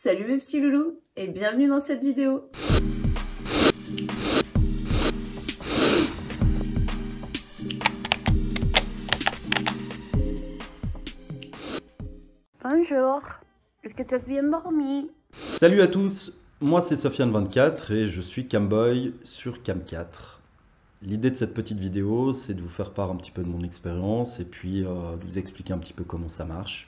Salut mes petits loulous et bienvenue dans cette vidéo. Bonjour, est-ce que tu as bien dormi? Salut à tous, moi c'est Sofiane24 et je suis Camboy sur Cam4. L'idée de cette petite vidéo, c'est de vous faire part un petit peu de mon expérience et puis de vous expliquer un petit peu comment ça marche.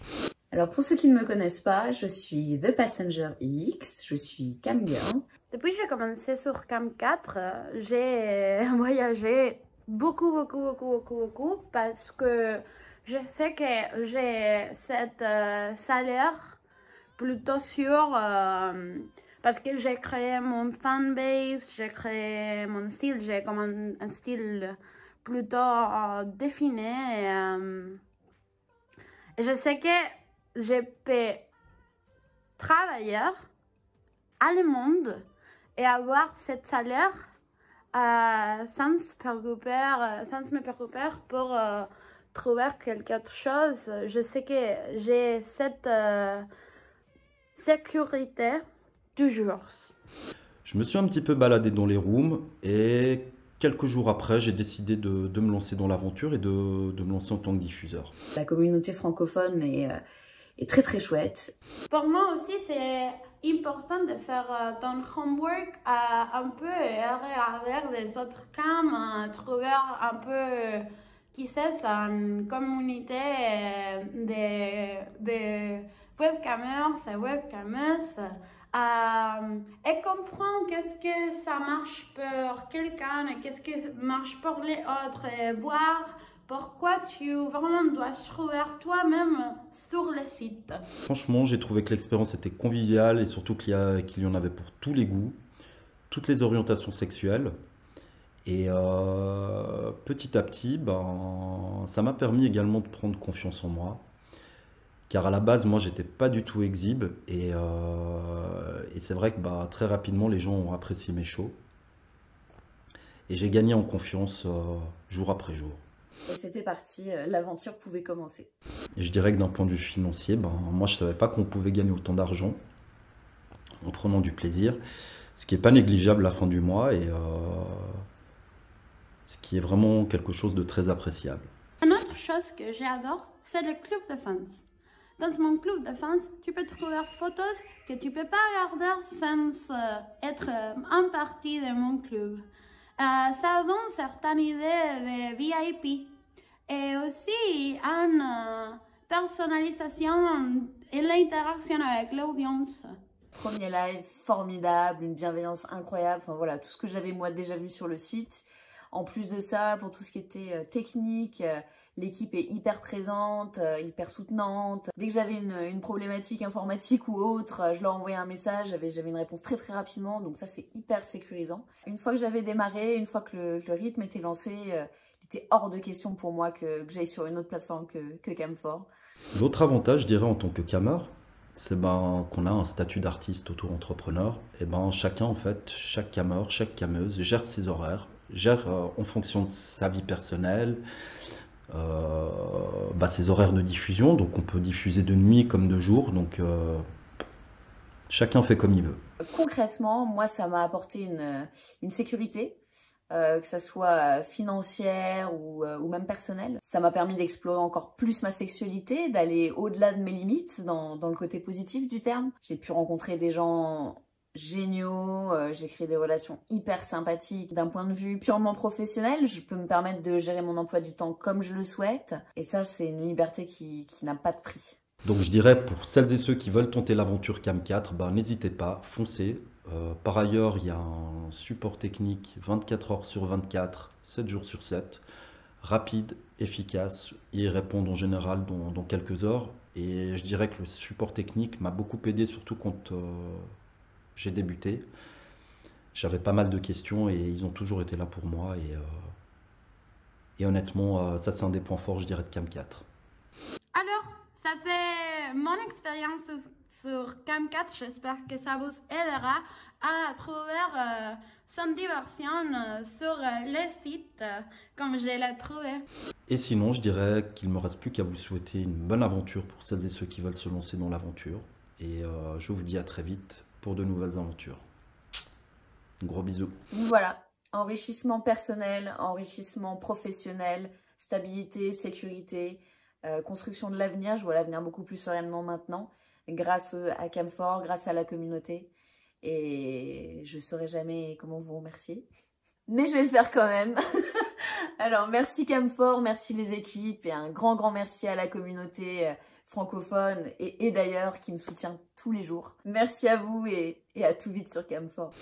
Alors pour ceux qui ne me connaissent pas, je suis The Passenger X, je suis camgirl. Depuis que j'ai commencé sur Cam4, j'ai voyagé beaucoup parce que je sais que j'ai cette salaire plutôt sûr parce que j'ai créé mon fanbase, j'ai créé mon style, j'ai comme un style plutôt défini et je sais que je peux travailler à le monde et avoir cette salaire sans me préoccuper pour trouver quelque chose. Je sais que j'ai cette sécurité toujours. Je me suis un petit peu baladé dans les rooms et quelques jours après, j'ai décidé de me lancer dans l'aventure et de me lancer en tant que diffuseur. La communauté francophone est très chouette. Pour moi aussi, c'est important de faire ton homework un peu, regarder les autres cams, trouver un peu qui c'est une communauté de webcamers et webcameuses et comprendre qu'est-ce que ça marche pour quelqu'un et qu'est-ce que marche pour les autres et voir pourquoi tu vraiment dois trouver toi-même sur le site. Franchement, j'ai trouvé que l'expérience était conviviale et surtout qu'il y en avait pour tous les goûts, toutes les orientations sexuelles. Et petit à petit, ça m'a permis également de prendre confiance en moi. Car à la base, moi, j'étais pas du tout exhibe. Et c'est vrai que très rapidement, les gens ont apprécié mes shows. Et j'ai gagné en confiance jour après jour. Et c'était parti, l'aventure pouvait commencer. Et je dirais que d'un point de vue financier, moi je ne savais pas qu'on pouvait gagner autant d'argent en prenant du plaisir, ce qui n'est pas négligeable à la fin du mois et ce qui est vraiment quelque chose de très appréciable. Une autre chose que j'adore, c'est le club de fans. Dans mon club de fans, tu peux trouver photos que tu ne peux pas regarder sans être en partie de mon club. Ça donne certaines idées de VIP et aussi une personnalisation et l'interaction avec l'audience. Premier live formidable, une bienveillance incroyable, enfin voilà, tout ce que j'avais moi déjà vu sur le site. En plus de ça, pour tout ce qui était technique, l'équipe est hyper présente, hyper soutenante. Dès que j'avais une problématique informatique ou autre, je leur envoyais un message, j'avais une réponse très rapidement, donc ça c'est hyper sécurisant. Une fois que j'avais démarré, une fois que le rythme était lancé, il était hors de question pour moi que j'aille sur une autre plateforme que Cam4. L'autre avantage, je dirais, en tant que cameur, c'est qu'on a un statut d'artiste auto-entrepreneur. Et chacun, en fait, chaque cameur, chaque cameuse gère ses horaires, gère en fonction de sa vie personnelle, ses horaires de diffusion. Donc on peut diffuser de nuit comme de jour. Donc chacun fait comme il veut. Concrètement, moi, ça m'a apporté une sécurité. Que ça soit financière ou même personnelle. Ça m'a permis d'explorer encore plus ma sexualité, d'aller au-delà de mes limites dans le côté positif du terme. J'ai pu rencontrer des gens géniaux, j'ai créé des relations hyper sympathiques. D'un point de vue purement professionnel, je peux me permettre de gérer mon emploi du temps comme je le souhaite. Et ça, c'est une liberté qui n'a pas de prix. Donc je dirais pour celles et ceux qui veulent tenter l'aventure Cam4, n'hésitez pas, foncez. Par ailleurs, il y a un support technique 24 heures sur 24, 7 jours sur 7, rapide, efficace. Ils répondent en général dans quelques heures. Et je dirais que le support technique m'a beaucoup aidé, surtout quand j'ai débuté. J'avais pas mal de questions et ils ont toujours été là pour moi. Et honnêtement, ça c'est un des points forts, je dirais, de Cam4. Alors, ça c'est mon expérience sur Cam4. J'espère que ça vous aidera à trouver son diversion sur le site comme je l'ai trouvé. Et sinon, je dirais qu'il ne me reste plus qu'à vous souhaiter une bonne aventure pour celles et ceux qui veulent se lancer dans l'aventure. Et je vous dis à très vite pour de nouvelles aventures. Gros bisous. Voilà, enrichissement personnel, enrichissement professionnel, stabilité, sécurité, construction de l'avenir. Je vois l'avenir beaucoup plus sereinement maintenant, grâce à Camfort, grâce à la communauté. Et je ne saurais jamais comment vous remercier. Mais je vais le faire quand même. Alors, merci Camfort, merci les équipes et un grand merci à la communauté francophone et d'ailleurs qui me soutient tous les jours. Merci à vous et à tout vite sur Camfort.